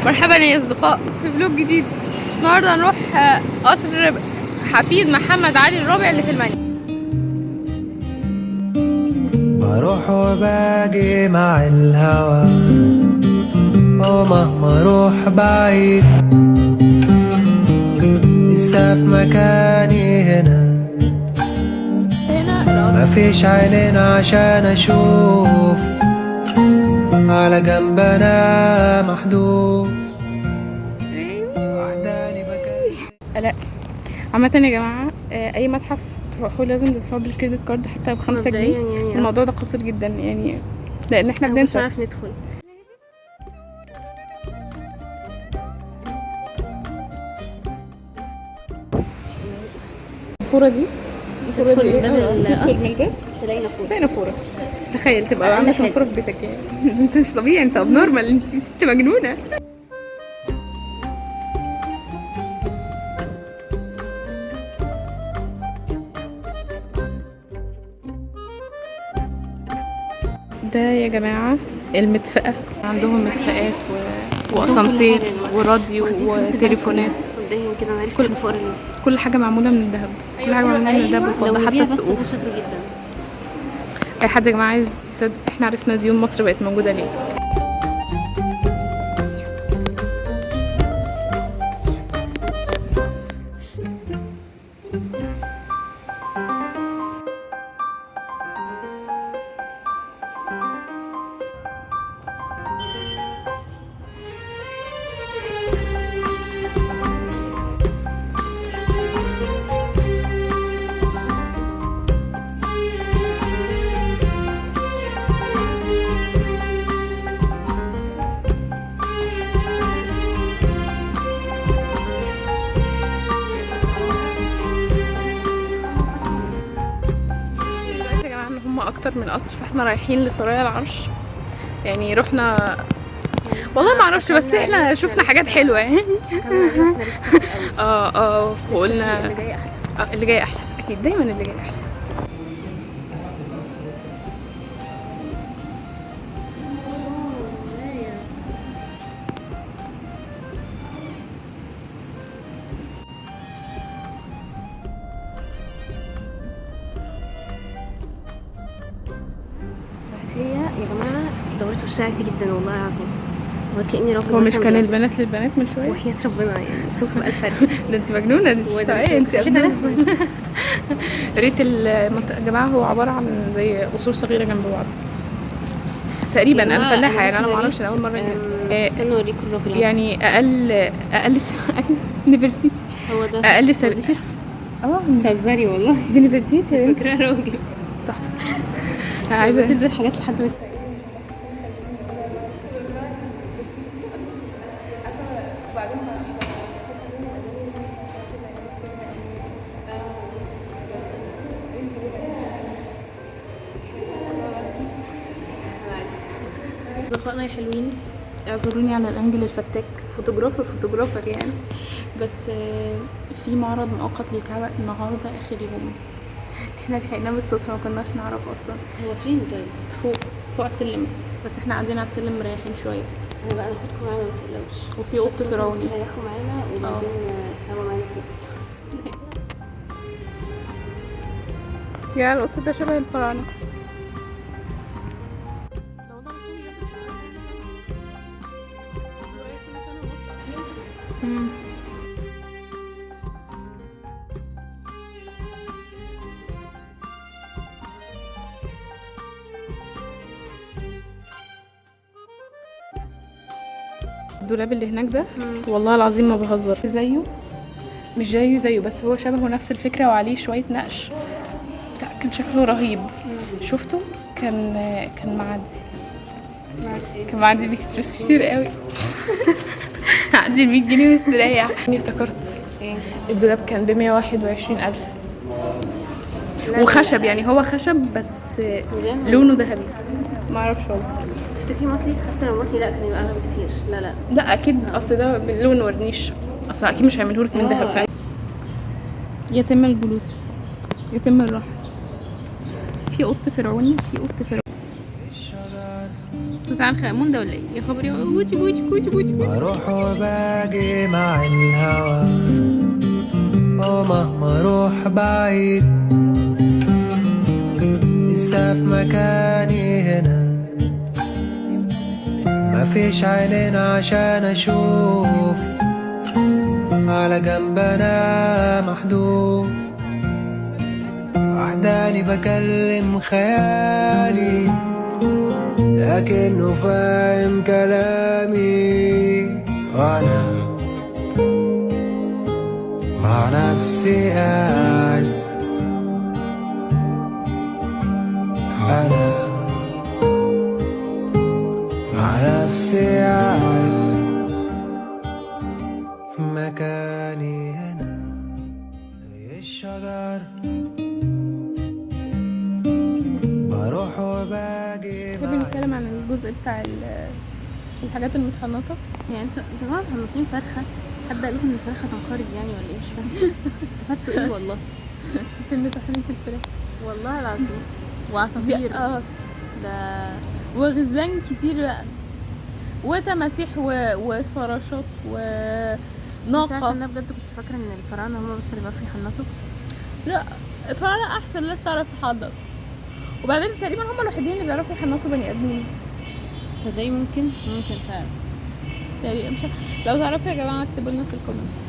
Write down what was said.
مرحبا يا اصدقاء في فلوج جديد. النهارده هنروح قصر حفيد محمد علي الرابع اللي في المنيا. بروح وباجي مع الهوى ومهما اروح بعيد لسه في مكاني هنا مفيش عينين عشان اشوف على جنب انا محدود وحداني بكلم. لا عامة يا جماعة أي متحف تروحوا لازم تدفعوا بالكريدت كارد حتى ب5 جنيه. يعني الموضوع ده قصير جدا يعني لأن احنا مش بننسى. عارف ندخل. النافورة دي تدخل من باب تدخل من الباب تلاقي نافورة. تلاقي نافورة. تخيل تبقى أقل عندك حاجة. نافورة في بيتك يعني انت مش طبيعي، انت ابنورمال، انت ست مجنونة. ده يا جماعة المدفأة، عندهم مدفأات وأسانسير وراديو وتليفونات. مبدئيا كده انا عرفت النافورة دي. كل حاجة معمولة من الذهب، كل حاجة معمولة من الذهب لو والفضة، حتى نبيع بس السقوف. ده شكله جدا. أي حد يا جماعة عايز يصدق احنا عرفنا ديون مصر بقت موجودة ليه. هم اكتر من قصر، فاحنا رايحين لسرايا العرش. يعني رحنا والله ما اعرفش، بس احنا شفنا حاجات حلوه يعني. احنا لسه قوي. وقلنا اللي جاي احلى. اللي جاي احلى، اكيد دايما اللي جاي احلى. هي يا جماعة دورت وشعتي جدا والله العظيم، وكأني راكبة هو مش مثلا كان بالعكس. البنات للبنات من شويه؟ وحياة ربنا يعني شوف بقى الفرق. ده انت مجنونه، انت مش طبيعيه، انت رسمة. ريت المنطقه يا جماعه هو عباره عن زي قصور صغيره جنب بعض تقريبا. انا فلاحه يعني، انا ما اعرفش، انا اول مره استنوا اوريكم الراجل يعني اقل يونيفرسيتي. هو ده اقل دي سبيل. ست اه بتهزري والله. دي يونيفرسيتي. فاكرة راجل عايزه تدي الحاجات لحد ما اصدقائنا يا حلوين، اعذروني على الانجل الفتاك، فوتوغرافر يعني. بس في معرض مؤقت للكعبة النهارده اخر يوم. احنا لحقناه بالصدفه، ما كناش نعرف اصلا. هو فين طيب؟ فوق على السلم، بس احنا قاعدين على السلم مريحين شويه. انا بقى ناخدكم معانا ما تقلقوش، وفي قط فرعوني. تريحوا معانا وبعدين تفهموا معانا فين. يا القط ده شبه الفراعنه. الدولاب اللي هناك ده والله العظيم ما بهزر، زيه مش زيه بس هو شبهه نفس الفكره وعليه شويه نقش. كان شكله رهيب. شفته كان معدي بيك فلوس كتير قوي. عدي 100 جنيه مستريح. اني افتكرت الدولاب كان ب121,000 وخشب، يعني هو خشب بس لونه ذهبي. ما اعرفش والله. تفتكري مطلي؟ حاسه لو مطلي لا كان يبقى اغلى بكتير. لا اكيد، اصل ده باللون ورنيش، اصل اكيد مش هيعملهولك من ذهب. يتم الجلوس، يتم الراحه. في قط فرعوني، توت بتاع الخيمون ده ولا ايه؟ يا خبر يا بوتي بوتي بوتي بوتي. بروح وباجي مع الهوى ومهما اروح بعيد لسه في مكاني هنا مفيش عينين عشان اشوف على جنب انا محدود وحداني بكلم خيالي لكنه فاهم كلامي وانا مع نفسي قاعد انا مع نفسي قاعد في مكاني هنا زي الشجر بروح وباجي تحبي نتكلم عن الجزء بتاع الحاجات المتحنطة؟ يعني انتوا طبعا مخلصين فرخه، حد قال لكم ان الفرخه تنقرض يعني ولا ايه؟ مش فاهمه استفدتوا ايه والله. تم تحنيط الفراخ والله العظيم وعصافير ده وغزلان كتير بقى وتماسيح وفراشات بس انت عارفه ان وناقة. انا بجد كنت فاكره ان الفراعنه هما بس اللي بيعرفوا يحنطوا. لا الفراعنة أحسن ناس تعرف تحنط، وبعدين تقريبا هم الوحيدين اللي بيعرفوا يحنطوا بني آدمين تصدقي ممكن فعلا. تقريبا. مش عارفة. لو تعرفوا يا جماعة اكتبوا لنا في الكومنتس.